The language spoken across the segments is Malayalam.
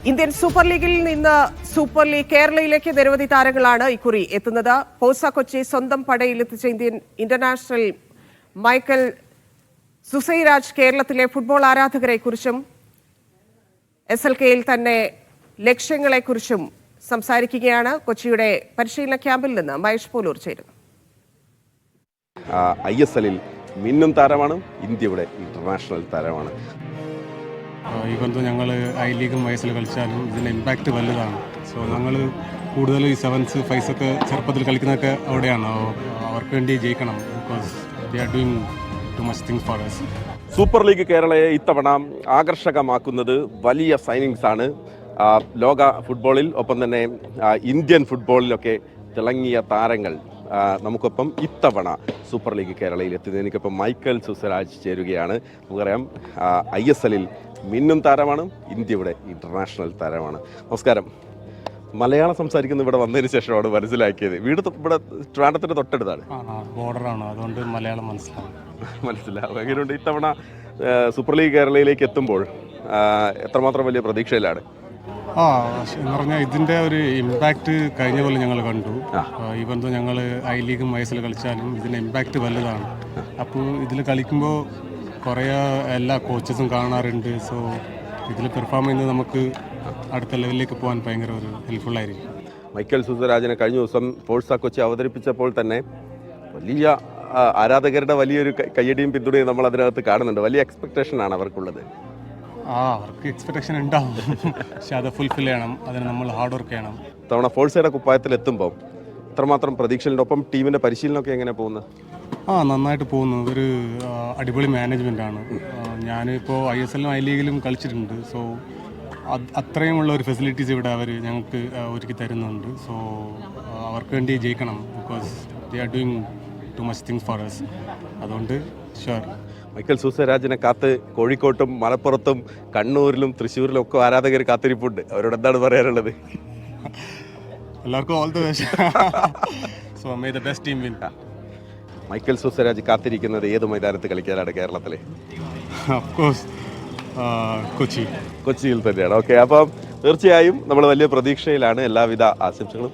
ഇന്ത്യൻ സൂപ്പർ ലീഗിൽ നിന്ന് സൂപ്പർ ലീഗ് കേരളയിലേക്ക് നിരവധി താരങ്ങളാണ് ഇക്കുറി എത്തുന്നത്. ഫോഴ്സ കൊച്ചി സ്വന്തം പടയിലെത്തിച്ച ഇന്ത്യൻ ഇന്റർനാഷണൽ മൈക്കൽ സുസൈരാജ് കേരളത്തിലെ ഫുട്ബോൾ ആരാധകരെക്കുറിച്ചും SLKയിൽ തന്നെ ലക്ഷ്യങ്ങളെക്കുറിച്ചും സംസാരിക്കുകയാണ്. കൊച്ചിയുടെ പരിശീലന ക്യാമ്പിൽ നിന്ന് മഹേഷ് പോലൂർ ചേരുന്നു. ISL മിന്നും താരമാണ്, ഇന്ത്യയുടെ ഇന്റർനാഷണൽ താരമാണ്. ഇവന്തോ ഞങ്ങൾ ഐ ലീഗും ISL കളിച്ചാലും ഇതിൻ്റെ ഇമ്പാക്റ്റ് വലുതാണ്. സോ ഞങ്ങൾ കൂടുതലും ഈ 7s 5s ഒക്കെ ചെറുപ്പത്തിൽ കളിക്കുന്നതൊക്കെ അവിടെയാണ്. അവർക്ക് വേണ്ടി ജയിക്കണം. Because they are doing too much things for us. Super league കേരളയെ ഇത്തവണ ആകർഷകമാക്കുന്നത് വലിയ സൈനിങ്സ് ആണ്. ലോക ഫുട്ബോളിൽ ഒപ്പം തന്നെ ഇന്ത്യൻ ഫുട്ബോളിലൊക്കെ തിളങ്ങിയ താരങ്ങൾ നമുക്കൊപ്പം ഇത്തവണ സൂപ്പർ ലീഗ് കേരളയിൽ എത്തുന്നത്. എനിക്കൊപ്പം മൈക്കൽ സുസൈരാജ് ചേരുകയാണ്. നമുക്കറിയാം ISL മിന്നും താരമാണ്, ഇന്ത്യയുടെ ഇന്റർനാഷണൽ താരമാണ്. നമസ്കാരം. മലയാളം സംസാരിക്കുന്ന ഇവിടെ വന്നതിന് ശേഷമാണ് മനസ്സിലാക്കിയത്. വീട് ഇവിടെ ട്രിവാൻഡ്രത്തിന്റെ തൊട്ടടുത്താണ്, ബോർഡറാണ്, അതുകൊണ്ട് മലയാളം മനസ്സിലാവും. എങ്ങനെയുണ്ട് ഇത്തവണ സൂപ്പർ ലീഗ് കേരളയിലേക്ക് എത്തുമ്പോൾ എത്രമാത്രം വലിയ പ്രതീക്ഷയിലാണ്? എന്ന് പറഞ്ഞാൽ ഇതിൻ്റെ ഒരു ഇമ്പാക്റ്റ് കഴിഞ്ഞ പോലെ ഞങ്ങൾ കണ്ടു. ഇവന്തോ ഞങ്ങൾ ഐ ലീഗും ISL കളിച്ചാലും ഇതിൻ്റെ ഇമ്പാക്റ്റ് വലുതാണ്. അപ്പോൾ ഇതിൽ കളിക്കുമ്പോൾ കുറേ എല്ലാ കോച്ചസും കാണാറുണ്ട്. സോ ഇതിൽ പെർഫോം ചെയ്യുന്നത് നമുക്ക് അടുത്ത ലെവലിലേക്ക് പോകാൻ ഭയങ്കര ഒരു ഹെൽപ്ഫുള്ളായിരിക്കും. മൈക്കൽ സുസൈരാജിനെ കഴിഞ്ഞ ദിവസം ഫോഴ്സ കൊച്ചി അവതരിപ്പിച്ചപ്പോൾ തന്നെ വലിയ ആരാധകരുടെ വലിയൊരു കയ്യടിയും പിന്തുണയും നമ്മൾ അതിനകത്ത് കാണുന്നുണ്ട്. വലിയ എക്സ്പെക്ടേഷനാണ് അവർക്കുള്ളത്. അവർക്ക് എക്സ്പെക്ടേഷൻ ഉണ്ടാവും, പക്ഷെ അത് ഫുൾഫിൽ ചെയ്യണം. അതിന് നമ്മൾ ഹാർഡ് വർക്ക് ചെയ്യണം. തവണ ഫോഴ്സയുടെ കുപ്പായത്തിൽ എത്തുമ്പോൾ ഇത്രമാത്രം പ്രതീക്ഷകളുടെ ഒപ്പം ടീമിൻ്റെ പരിശീലനമൊക്കെ എങ്ങനെ പോകുന്നത്? നന്നായിട്ട് പോകുന്നു. ഒരു അടിപൊളി മാനേജ്മെൻറ്റാണ്. ഞാനിപ്പോൾ ISL ഐ ലീഗിലും കളിച്ചിട്ടുണ്ട്. സോ അത്രയുമുള്ള ഒരു ഫെസിലിറ്റീസ് ഇവിടെ അവർ ഞങ്ങൾക്ക് ഒരുക്കി തരുന്നുണ്ട്. സോ അവർക്ക് വേണ്ടി ജയിക്കണം. Because they are doing too much things for us. അതുകൊണ്ട് ഷുവർ. മൈക്കൽ സുസൈരാജിനെ കാത്ത് കോഴിക്കോട്ടും മലപ്പുറത്തും കണ്ണൂരിലും തൃശ്ശൂരിലും ഒക്കെ ആരാധകർ കാത്തിരിപ്പുണ്ട്. അവരോട് എന്താണ് പറയാനുള്ളത്? എല്ലാവർക്കും all the best. So may the best team win. Michael Susairaj കാത്തിരിക്കുന്നത് ഏത് മൈതാനത്ത് കളിക്കാനാണ് കേരളത്തിലെ? ഓഫ് കോഴ്സ് കൊച്ചിയിൽ തന്നെയാണ്. ഓക്കെ, അപ്പം തീർച്ചയായും നമ്മൾ വലിയ പ്രതീക്ഷയിലാണ്. എല്ലാവിധ ആശംസകളും.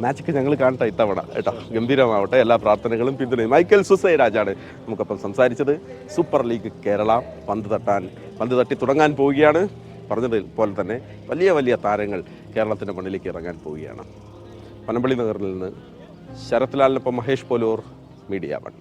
മാച്ചൊക്കെ ഞങ്ങൾ കാണട്ടെ ഇത്തവണ കേട്ടോ, ഗംഭീരമാവട്ടെ. എല്ലാ പ്രാർത്ഥനകളും പിന്തുണയും. മൈക്കൽ സുസൈരാജാണ് നമുക്കൊപ്പം സംസാരിച്ചത്. സൂപ്പർ ലീഗ് കേരള പന്ത് തട്ടി തുടങ്ങാൻ പോവുകയാണ്. പറഞ്ഞത് പോലെ തന്നെ വലിയ വലിയ താരങ്ങൾ കേരളത്തിൻ്റെ മണ്ണിലേക്ക് ഇറങ്ങാൻ പോവുകയാണ്. പനമ്പള്ളി നഗറിൽ നിന്ന് ശരത് ലാലിനൊപ്പം മഹേഷ് പോലൂർ, മീഡിയ 1.